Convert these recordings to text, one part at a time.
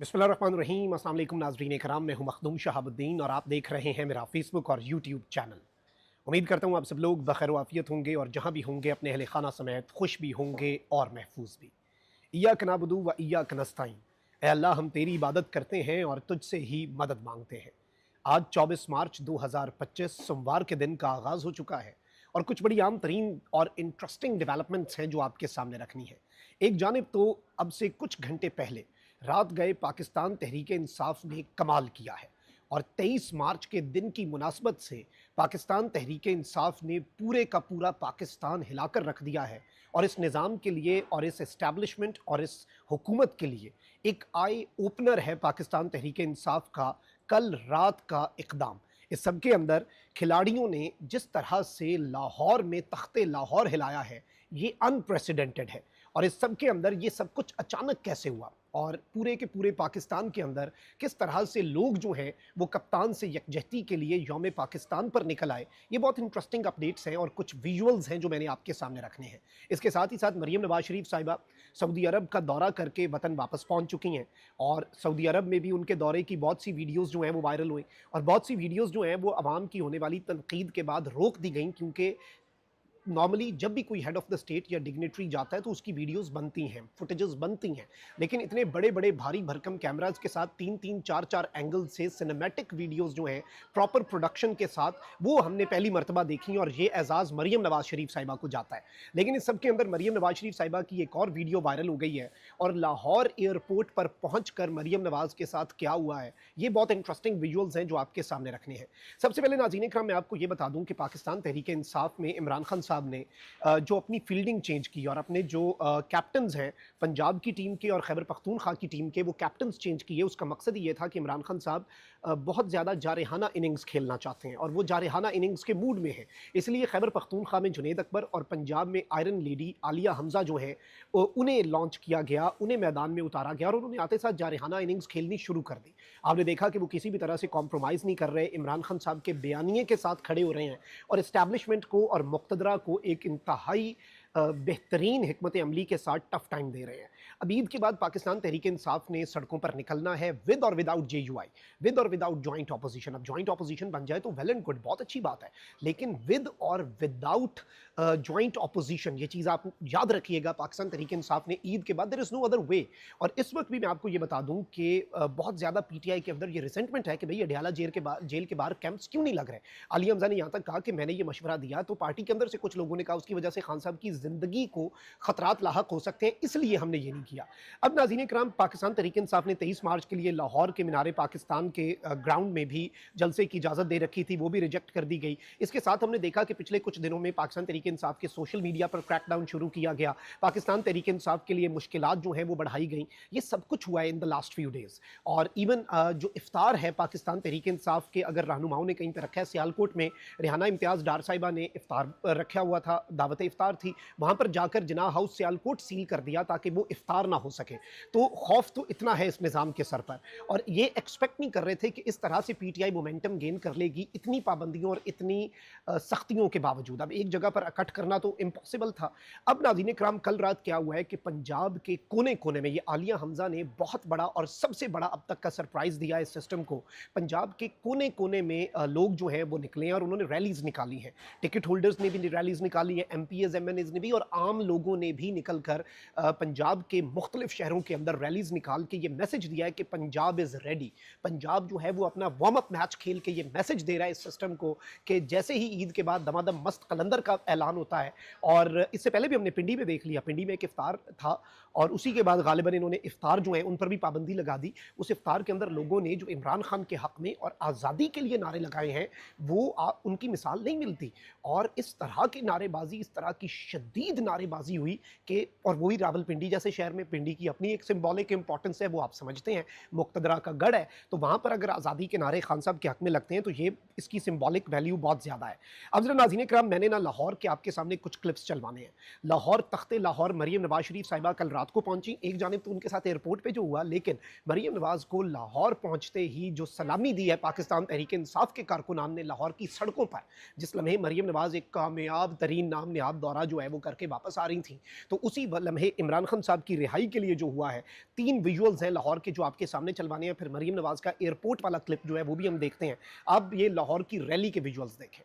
बिस्मिल्लाहिर्रहमानिर्रहीम। अस्सलाम वालेकुम नाज़रीन कराम, मैं हूं मखदूम शहाबुद्दीन और आप देख रहे हैं मेरा फेसबुक और यूट्यूब चैनल। उम्मीद करता हूं आप सब लोग बखैर वाफ़ियत होंगे और जहां भी होंगे अपने अहले खाना समेत खुश भी होंगे और महफूज भी। इय्याक नअबुदु व इय्याक नस्तईन। ऐ अल्लाह, हम तेरी इबादत करते हैं और तुझसे ही मदद मांगते हैं। आज 24 मार्च 2025 सोमवार के दिन का आगाज़ हो चुका है और कुछ बड़ी आम तरीन और इंटरेस्टिंग डेवलपमेंट्स हैं जो आपके सामने रखनी है। एक जानिब तो अब से कुछ घंटे पहले रात गए पाकिस्तान तहरीक इंसाफ ने कमाल किया है और 23 मार्च के दिन की मुनासबत से पाकिस्तान तहरीक इंसाफ ने पूरे का पूरा पाकिस्तान हिलाकर रख दिया है और इस निज़ाम के लिए और इस इस्टेब्लिशमेंट और इस हुकूमत के लिए एक आई ओपनर है पाकिस्तान तहरीक इंसाफ का कल रात का इकदाम। इस सब के अंदर खिलाड़ियों ने जिस तरह से लाहौर में तख्ते लाहौर हिलाया है ये अनप्रेसिडेंटेड है और इस सब के अंदर ये सब कुछ अचानक कैसे हुआ और पूरे के पूरे पाकिस्तान के अंदर किस तरह से लोग जो हैं वो कप्तान से यकजहती के लिए यौम पाकिस्तान पर निकल आए। ये बहुत इंटरेस्टिंग अपडेट्स हैं और कुछ विजुअल्स हैं जो मैंने आपके सामने रखने हैं। इसके साथ ही साथ मरीम नवाज शरीफ साहिबा सऊदी अरब का दौरा करके वतन वापस पहुंच चुकी हैं और सऊदी अरब में भी उनके दौरे की बहुत सी वीडियोज़ जो हैं वो वायरल हुई और बहुत सी वीडियोज़ जो हैं वो आवाम की होने वाली तनकीद के बाद रोक दी गई, क्योंकि नॉर्मली जब भी कोई हेड ऑफ द स्टेट या डिग्नेटरी जाता है तो उसकी वीडियोस बनती हैं, फुटेजेस बनती हैं, लेकिन इतने बड़े बड़े भारी भरकम कैमराज के साथ तीन तीन चार चार एंगल से सिनेमैटिक वीडियोस जो हैं प्रॉपर प्रोडक्शन के साथ वो हमने पहली मरतबा देखी और ये एजाज़ मरीम नवाज शरीफ साहिबा को जाता है। लेकिन इस सब के अंदर मरीम नवाज शरीफ साहिबा की एक और वीडियो वायरल हो गई है और लाहौर एयरपोर्ट पर पहुँच कर मरीम नवाज के साथ क्या हुआ है ये बहुत इंटरेस्टिंग विजुअल्स हैं जो आपके सामने रखने हैं। सबसे पहले नाज़रीन इकराम मैं आपको ये बता दूं कि पाकिस्तान तहरीक इंसाफ में इमरान खान साहब ने जो अपनी फील्डिंग चेंज की और अपने जो कैप्टन्स हैं पंजाब की टीम के और खैबर पख्तूनख्वा की टीम के वो कैप्टन्स चेंज किए, उसका मकसद ये था कि इमरान खान साहब बहुत ज़्यादा जारहाना इनिंग्स खेलना चाहते हैं और वो जारहाना इनिंग्स के मूड में हैं। इसलिए खैबर पख्तूनख्वा में जुनैद अकबर और पंजाब में आयरन लेडी आलिया हमजा जो हैं उन्हें लॉन्च किया गया, उन्हें मैदान में उतारा गया और उन्होंने आते साथ जारहाना इनिंग्स खेलनी शुरू कर दी। आपने देखा कि वो किसी भी तरह से कॉम्प्रोमाइज़ नहीं कर रहे, इमरान खान साहब के बयानिए के साथ खड़े हो रहे हैं और इस्टेब्लिशमेंट को और मुक़्तदरा को एक इंतहाई बेहतरीन हिकमत अमली के साथ टफ टाइम दे रहे हैं। अब ईद के बाद पाकिस्तान तहरीक इंसाफ ने सड़कों पर निकलना है विद और विदाउट JUI, विद और विदाउट जॉइंट ऑपोजिशन। अब जॉइंट ऑपोजिशन बन जाए तो वेल एंड गुड, बहुत अच्छी बात है, लेकिन विद और विदाउट जॉइंट ऑपोजिशन ये चीज़ आप याद रखिएगा। पाकिस्तान तहरीक इंसाफ ने ईद के बाद there is no other way. और इस वक्त भी मैं आपको ये बता दूं कि बहुत ज़्यादा PTI के अंदर ये रिसेंटमेंट है कि भाई अडयाला जेल के बाहर कैंप्स क्यों नहीं लग रहे। आलिया हमजा ने यहाँ तक कहा कि मैंने ये मशवरा दिया तो पार्टी के अंदर से कुछ लोगों ने कहा उसकी वजह से खान साहब की ज़िंदगी को खतरात लाहक हो सकते हैं, इसलिए हमने ये नहीं किया। अब नाज़रीन इकराम पाकिस्तान तहरीक इंसाफ ने 23 मार्च के लिए लाहौर के मीनारे पाकिस्तान के ग्राउंड में भी जलसे की इजाज़त दे रखी थी, वो भी रिजेक्ट कर दी गई। इसके साथ हमने देखा कि पिछले कुछ दिनों में पाकिस्तान तहरीक इंसाफ के सोशल मीडिया पर क्रैकडाउन शुरू किया गया, पाकिस्तान तहरीक इंसाफ के लिए मुश्किलात जो हैं वो बढ़ाई गई। ये सब कुछ हुआ है in the last few days. और इवन जो इफ्तार है पाकिस्तान तहरीक इंसाफ के अगर रहनुमाओं ने कहीं पर रखा है, सियालकोट में रेहाना इम्तियाज़ डार साहिबा ने इफ्तार रखा हुआ था, दावत इफ्तार थी, वहाँ पर जाकर जिनाह हाउस सियालकोट सील कर दिया ताकि वो इफ्तार ना हो सके। तो खौफ तो इतना है इस निज़ाम के सर पर और ये एक्सपेक्ट नहीं कर रहे थे कि इस तरह से PTI मोमेंटम गेन कर लेगी इतनी पाबंदियों और इतनी सख्तियों के बावजूद। अब एक जगह पर इकट्ठ करना तो इम्पॉसिबल था। अब नाज़रीन इकराम कल रात क्या हुआ है कि पंजाब के कोने कोने में ये आलिया हमजा ने बहुत बड़ा और सबसे बड़ा अब तक का सरप्राइज़ दिया इस सिस्टम को। पंजाब के कोने कोने में लोग जो हैं वो निकले हैं और उन्होंने रैलीज़ निकाली हैं, टिकट होल्डर्स ने भी रैलीज़ निकाली है, MPs MNAs ने भी और आम लोगों ने भी निकल कर पंजाब के मुख्तलिफ शहरों के अंदर रैलीज़ निकाल के ये मैसेज दिया है कि पंजाब इज़ रेडी। पंजाब जो है वो अपना वार्म अप मैच खेल के ये मैसेज दे रहा है इस सिस्टम को कि जैसे ही ईद के बाद दमादम मस्त कलंदर का ऐलान होता है। और इससे पहले भी हमने पिंडी में देख लिया, पिंडी में एक इफ्तार था और उसी के बाद गालिबन इन्होंने इफ्तार जो है उन पर भी पाबंदी लगा दी। उस इफ्तार के अंदर लोगों ने जो इमरान खान के हक़ में और आज़ादी के लिए नारे लगाए हैं वो उनकी मिसाल नहीं मिलती। और इस तरह की नारेबाजी, इस तरह की शदीद नारेबाजी हुई कि और वही रावलपिंडी जैसे शहर में, पिंडी की अपनी एक सिंबॉलिक इंपॉर्टेंस है, वो आप समझते हैं, मुक्तदरा का गढ़ है, तो वहाँ पर अगर आज़ादी के नारे खान साहब के हक़ में लगते हैं तो ये इसकी सिंबॉलिक वैल्यू बहुत ज़्यादा है। अब ज़रा नाज़रीन इकराम मैंने ना लाहौर के आपके सामने कुछ क्लिप्स चलवाने हैं। लाहौर तख्ते लाहौर मरीम नवाज शरीफ साहिबा कल रात रात को पहुंची, एक जानिब तो उनके साथ एयरपोर्ट पे जो हुआ, लेकिन मरीम नवाज को लाहौर पहुंचते ही जो सलामी दी है पाकिस्तान तहरीक इंसाफ के कारकुनान ने लाहौर की सड़कों पर, जिस लम्हे मरीम नवाज एक कामयाब तरीन नाम नहाद दौरा जो है वो करके वापस आ रही थी, तो उसी लम्हे इमरान खान साहब की रिहाई के लिए जो हुआ है, 3 विजुअल्स हैं लाहौर के जो आपके सामने चलवाने हैं। फिर मरीम नवाज का एयरपोर्ट वाला क्लिप जो है वो भी हम देखते हैं। अब ये लाहौर की रैली के विजुअल्स देखें।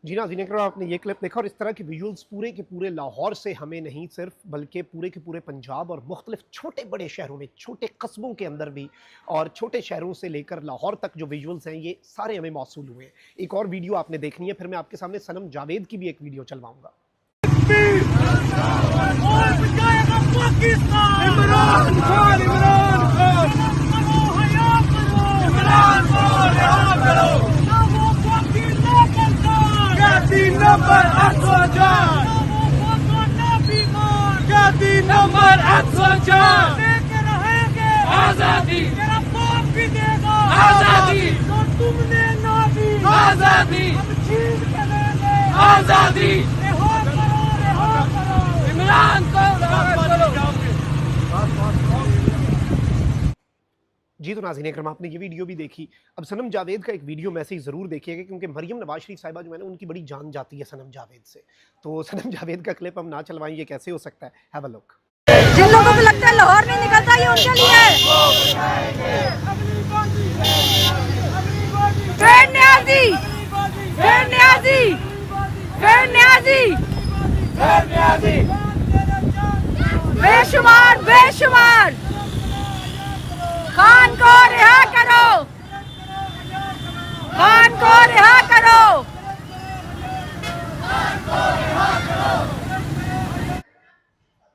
जी नाज़रीन इकराम, आपने ये क्लिप देखा और इस तरह के विजुअल्स पूरे के पूरे लाहौर से हमें नहीं सिर्फ बल्कि पूरे के पूरे पंजाब और मुख्तलिफ छोटे बड़े शहरों में, छोटे कस्बों के अंदर भी और छोटे शहरों से लेकर लाहौर तक जो विजुअल्स हैं ये सारे हमें मौसूल हुए हैं। एक और वीडियो आपने देखनी है, फिर मैं आपके सामने सनम जावेद की भी एक वीडियो चलवाऊंगा। नंबर 804 लेके रहेंगे आजादी, तेरा बाप भी देगा आजादी, जो तुमने ना दी आजादी, हम छीन के लेंगे आजादी। रेहा करो इमरान को। जी तो नाज़रीन इकराम, आपने ये वीडियो भी देखी। अब सनम जावेद का एक वीडियो मैसेज ज़रूर देखिएगा, क्योंकि मरीम नवाज शरीफ साहिबा जो है ना उनकी बड़ी जान जाती है सनम जावेद से। तो सनम जावेद का क्लिप हम ना चलवाएं, ये कैसे हो सकता है? Have a look. जिन लोगों को लगता है लाहौर नहीं निकलता, ये उनके लिए फिर न्याजी, फिर न्याजी, फिर न्याजी, फिर न्याजी, बेशुमार बेशुमार। खान को रिहा करो, खान को रिहा करो।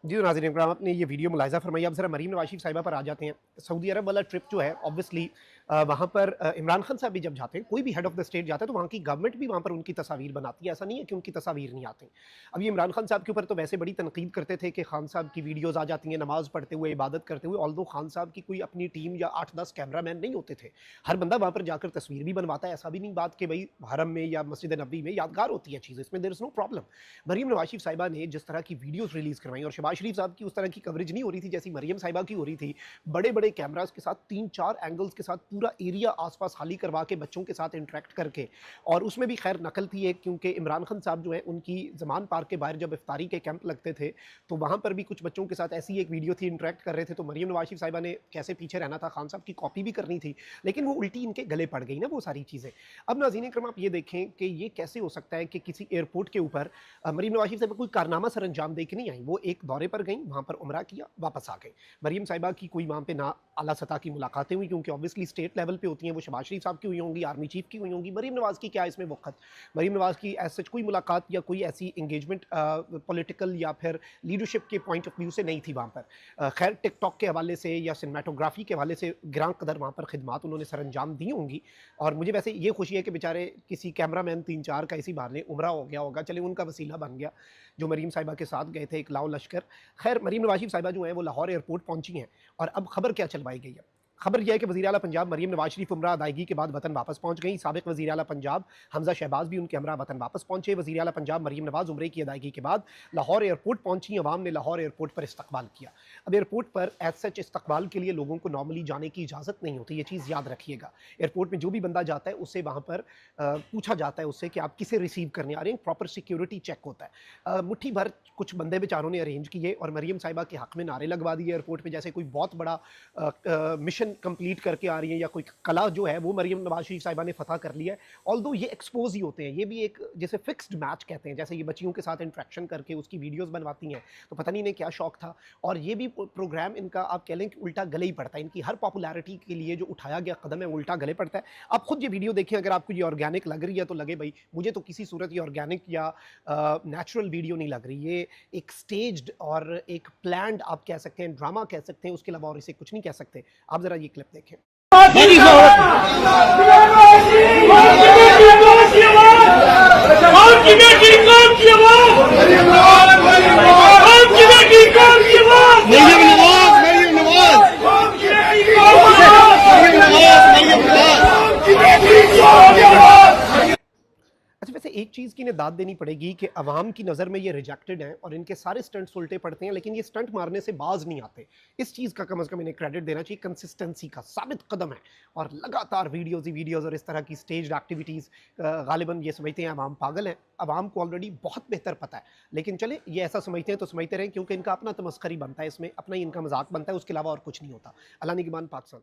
जी नाज़रीन इकराम, आपने ये वीडियो मुलाहिज़ा फरमाई। अब ज़रा मरीम नवाज शरीफ साहिबा पर आ जाते हैं। सऊदी अरब वाला ट्रिप जो है ऑब्वियसली वहाँ पर इमरान खान साहब भी जब जाते हैं, कोई भी हेड ऑफ द स्टेट जाता है तो वहाँ की गवर्नमेंट भी वहाँ पर उनकी तस्वीर बनाती है। ऐसा नहीं है कि उनकी तस्वीर नहीं आती। अब ये इमरान खान साहब के ऊपर तो वैसे बड़ी तनकीद करते थे कि खान साहब की वीडियोज़ आ जाती हैं नमाज़ पढ़ते हुए, इबादत करते हुए। ऑल्दो खान साहब की कोई अपनी टीम या 8-10 कैमरा मैन नहीं होते थे, हर बंदा वहाँ पर जाकर तस्वीर भी बनवाता है। ऐसा भी नहीं बात कि भाई हरम में या मस्जिद नबी में यादगार होती है चीज़, इसमें there is no problem. Maryam Nawaz Sharif साहिबा ने जिस तरह की वीडियोज़ रिलीज़ करवाई, और शहबाज शरीफ साहब की उस तरह की कवरेज नहीं हो रही थी जैसी मरीम साहिबा की हो रही थी। बड़े बड़े कैमरास के साथ 3-4 एंगल्स के साथ पूरा एरिया आसपास खाली करवा के बच्चों के साथ इंटरेक्ट करके, और उसमें भी खैर नकल थी एक, क्योंकि इमरान खान साहब जो है उनकी जमान पार्क के बाहर जब इफ्तारी के कैंप लगते थे तो वहाँ पर भी कुछ बच्चों के साथ ऐसी एक वीडियो थी, इंटरेक्ट कर रहे थे। तो मरीम नवाज शरीफ साहिबा ने कैसे पीछे रहना था, खान साहब की कॉपी भी करनी थी, लेकिन वो उल्टी इनके गले पड़ गई ना वो सारी चीज़ें। अब नाज़रीन इकराम, आप ये देखें कि ये कैसे हो सकता है कि किसी एयरपोर्ट के ऊपर मरीम नवाज शरीफ साहिबा कोई कारनामा सर अंजाम दे के नहीं आई। वो एक दौरे पर गई, वहाँ पर उमरा किया, वापस आ गए। मरीम साहिबा की कोई वहाँ पे ना आला सतह की मुलाकातें हुई, क्योंकि ऑब्वियसली स्टेट लेवल पे होती हैं, वो शहबाज शरीफ साहब की हुई होंगी, आर्मी चीफ की हुई होंगी। मरीम नवाज की क्या इसमें वक्त? मरीम नवाज की एज सच कोई मुलाकात या कोई ऐसी इंगेजमेंट पॉलिटिकल या फिर लीडरशिप के पॉइंट ऑफ व्यू से नहीं थी वहाँ पर। खैर टिकटॉक के हवाले से या सिनेमाटोग्राफी के हवाले से गिरां कदर वहाँ पर खिदमात उन्होंने सर अंजाम दी होंगी, और मुझे वैसे ये खुशी है कि बेचारे किसी कैमरा मैन 3-4 का इसी बहाने उमरा हो गया होगा, चले उनका वसीला बन गया जो मरीम साहिबा के साथ गए थे, एक लाओ लश्कर। खैर मरीम नवाज शरीफ साहिबा जो हैं वो लाहौर एयरपोर्ट पहुंची हैं, और अब खबर क्या चलवाई गई है? खबर यह है कि वज़ीर आला पंजाब मरीम नवाज शरीफ उम्रा अदायगी के बाद वतन वापस पहुंच गई। साबिक़ वज़ीर आला पंजाब हमजा शहबाज भी उनके हमरा वतन वापस पहुंचे। वज़ीर आला पंजाब मरीम नवाज उम्रे की अदायगी के बाद लाहौर एयरपोर्ट पहुंची। अवाम ने लाहौर एयरपोर्ट पर इस्तकबाल किया। अब एयरपोर्ट पर एज सच इस्तकबाल के लिए लोगों को नॉर्मली जाने की इजाज़त नहीं होती, ये चीज़ याद रखिएगा। एयरपोर्ट में जो भी बंदा जाता है उससे वहाँ पर पूछा जाता है उससे कि आप किसे रिसीव करने आ रहे हैं, प्रॉपर सिक्योरिटी चेक होता है। मुट्ठी भर कुछ बंदे बेचारों ने अरेंज किए और मरीम साहिबा के हक़ में नारे लगवा दिए एयरपोर्ट पर, जैसे कोई बहुत बड़ा मिशन मिशन कंप्लीट करके आ रही हैं या कोई कला जो है वो मरीम नवाज शरीफ साहिबा ने फतह कर लिया है। ऑल्दो ये एक्सपोज ही होते हैं, ये भी एक जैसे फिक्स्ड मैच कहते हैं, जैसे ये बच्चियों के साथ इंट्रैक्शन करके उसकी वीडियोस बनवाती हैं, तो पता नहीं इन्हें क्या शौक था। और ये भी प्रोग्राम इनका आप कह लें कि उल्टा गले ही पड़ता है, इनकी हर पॉपुलैरिटी के लिए जो उठाया गया कदम है उल्टा गले पड़ता है। आप खुद ये वीडियो देखें, अगर आपको ये ऑर्गेनिक लग रही है तो लगे भाई मुझे तो किसी सूरत ये ऑर्गेनिक या नेचुरल वीडियो नहीं लग रही, ये एक स्टेज्ड और एक प्लान्ड आप कह सकते हैं, ड्रामा कह सकते हैं, उसके अलावा और इसे कुछ नहीं कह सकते। आप जरा ये क्लिप देखें। अच्छा, वैसे एक चीज़ की इन्हें दाद देनी पड़ेगी कि अवाम की नज़र में ये रिजेक्टेड हैं और इनके सारे स्टंट्स उल्टे पड़ते हैं, लेकिन ये स्टंट मारने से बाज नहीं आते। इस चीज़ का कम से कम इन्हें क्रेडिट देना चाहिए। कंसिस्टेंसी का साबित कदम है और लगातार वीडियोज़ ही वीडियोज़ और इस तरह की स्टेज एक्टिविटीज़। गालिबन ये समझते हैं अवाम पागल है, अवाम को ऑलरेडी बहुत बेहतर पता है, लेकिन चले ये ऐसा समझते हैं तो समझते रहें, क्योंकि इनका अपना तमस्खरी बनता है, इसमें अपना ही इनका मजाक बनता है, उसके अलावा और कुछ नहीं होता। अल्लाह निगहबान पाकिस्तान।